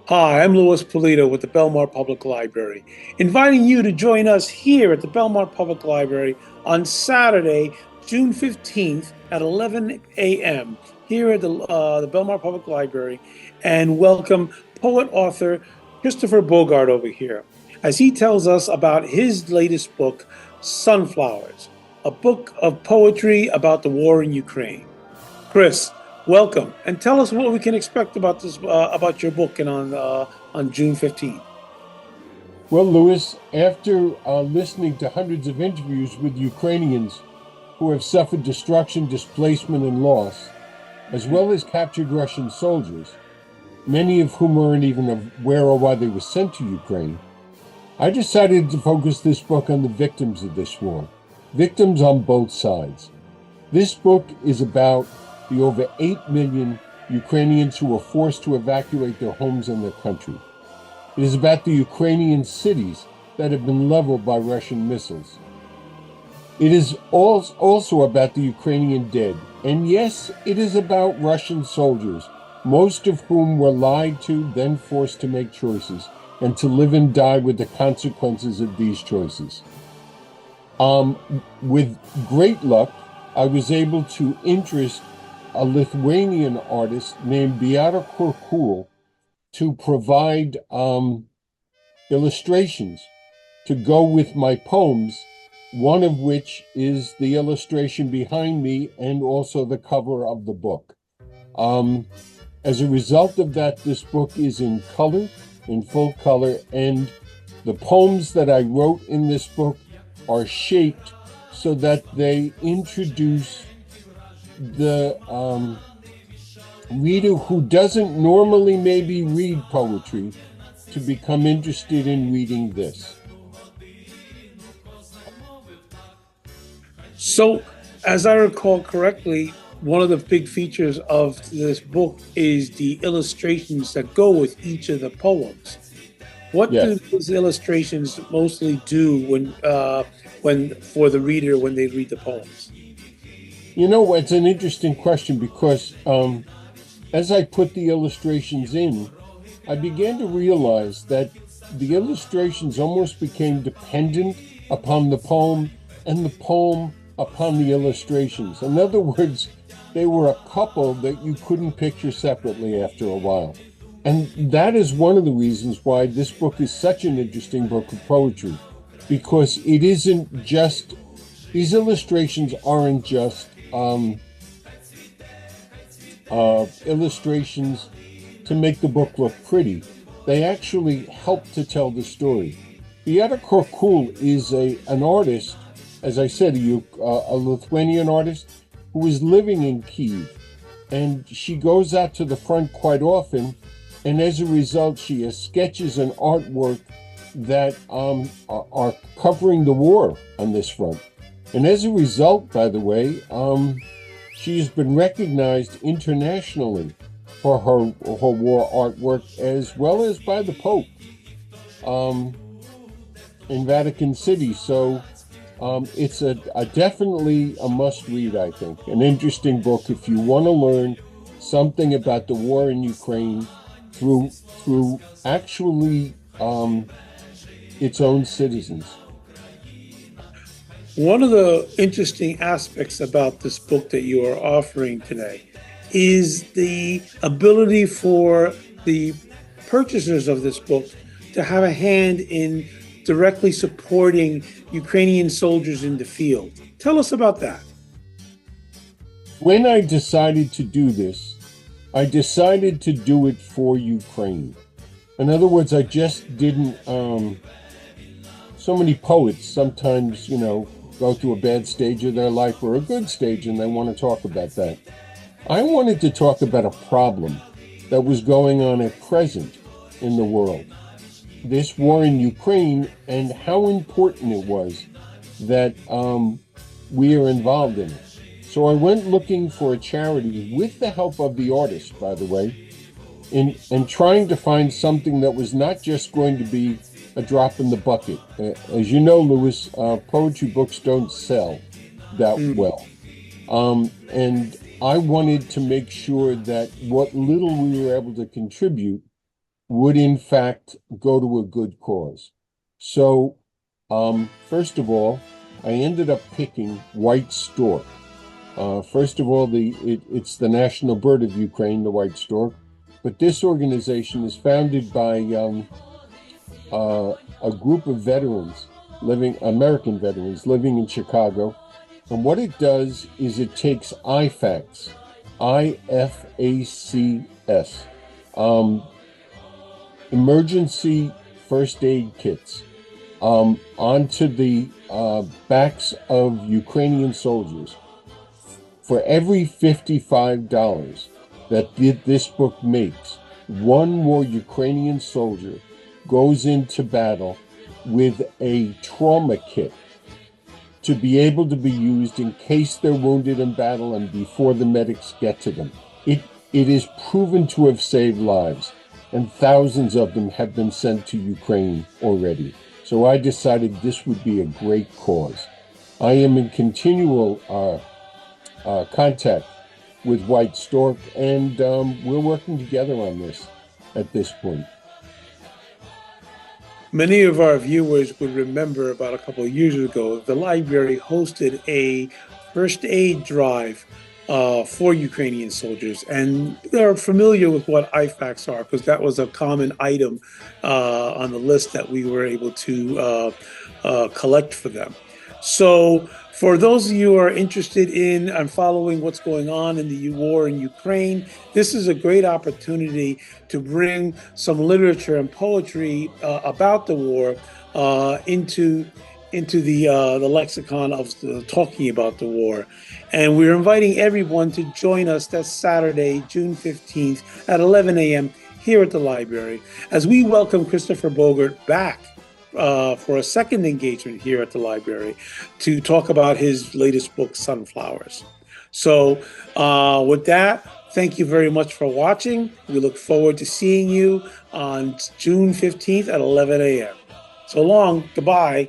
Hi, I'm Louis Polito with the Belmar Public Library, inviting you to join us here at the Belmar Public Library on Saturday, June 15th at 11 a.m. here at the Belmar Public Library, and welcome poet author Christopher Bogart over here as he tells us about his latest book, Sunflowers, a book of poetry about the war in Ukraine. Chris, welcome, and tell us what we can expect about this about your book and on June 15th. Well, Louis, after listening to hundreds of interviews with Ukrainians who have suffered destruction, displacement, and loss, as well as captured Russian soldiers, many of whom weren't even aware of why they were sent to Ukraine, I decided to focus this book on the victims of this war, victims on both sides. This book is about the over 8 million Ukrainians who were forced to evacuate their homes and their country. It is about the Ukrainian cities that have been leveled by Russian missiles. It is also about the Ukrainian dead. And yes, it is about Russian soldiers, most of whom were lied to, then forced to make choices, and to live and die with the consequences of these choices. With great luck, I was able to interest a Lithuanian artist named Beata Kurkul to provide illustrations to go with my poems, one of which is the illustration behind me and also the cover of the book. As a result of that, this book is in color, in full color, and the poems that I wrote in this book are shaped so that they introduce the reader who doesn't normally maybe read poetry to become interested in reading this. So, as I recall correctly, one of the big features of this book is the illustrations that go with each of the poems. What do Yes. those illustrations mostly do when for the reader when they read the poems? You know, it's an interesting question because as I put the illustrations in, I began to realize that the illustrations almost became dependent upon the poem and the poem upon the illustrations. In other words, they were a couple that you couldn't picture separately after a while. And that is one of the reasons why this book is such an interesting book of poetry, because it isn't just, these illustrations aren't just illustrations to make the book look pretty. They actually help to tell the story. Beata Kurkul is an artist, as I said, a Lithuanian artist who is living in Kyiv. And she goes out to the front quite often, and as a result, she has sketches and artwork that are covering the war on this front. And as a result, by the way, she has been recognized internationally for her war artwork, as well as by the Pope in Vatican City. So it's a definitely a must-read, I think. An interesting book if you want to learn something about the war in Ukraine through actually its own citizens. One of the interesting aspects about this book that you are offering today is the ability for the purchasers of this book to have a hand in directly supporting Ukrainian soldiers in the field. Tell us about that. When I decided to do this, I decided to do it for Ukraine. In other words, I just didn't, so many poets sometimes, go through a bad stage of their life or a good stage, and they want to talk about that. I wanted to talk about a problem that was going on at present in the world. This war in Ukraine and how important it was that we are involved in it. So I went looking for a charity with the help of the artist, by the way, and trying to find something that was not just going to be a drop in the bucket. As you know, Louis, poetry books don't sell that well. And I wanted to make sure that what little we were able to contribute would in fact go to a good cause. So, first of all, I ended up picking white stork. First of all, it's the national bird of Ukraine, the white stork. But this organization is founded by a group of American veterans living in Chicago. And what it does is it takes IFACs, IFACS, emergency first aid kits, onto the backs of Ukrainian soldiers. For every $55 that this book makes, one more Ukrainian soldier goes into battle with a trauma kit to be able to be used in case they're wounded in battle and before the medics get to them. It is proven to have saved lives, and thousands of them have been sent to Ukraine already. So I decided this would be a great cause. I am in continual contact with White Stork, and we're working together on this at this point. Many of our viewers would remember about a couple of years ago, the library hosted a first aid drive for Ukrainian soldiers, and they're familiar with what IFACs are because that was a common item on the list that we were able to collect for them. So for those of you who are interested in and following what's going on in the war in Ukraine, this is a great opportunity to bring some literature and poetry about the war into the lexicon of talking about the war. And we're inviting everyone to join us that Saturday, June 15th at 11 a.m. here at the library as we welcome Christopher Bogart back for a second engagement here at the library to talk about his latest book, Sunflowers. So with that, thank you very much for watching. We look forward to seeing you on June 15th at 11 a.m. So long. Goodbye.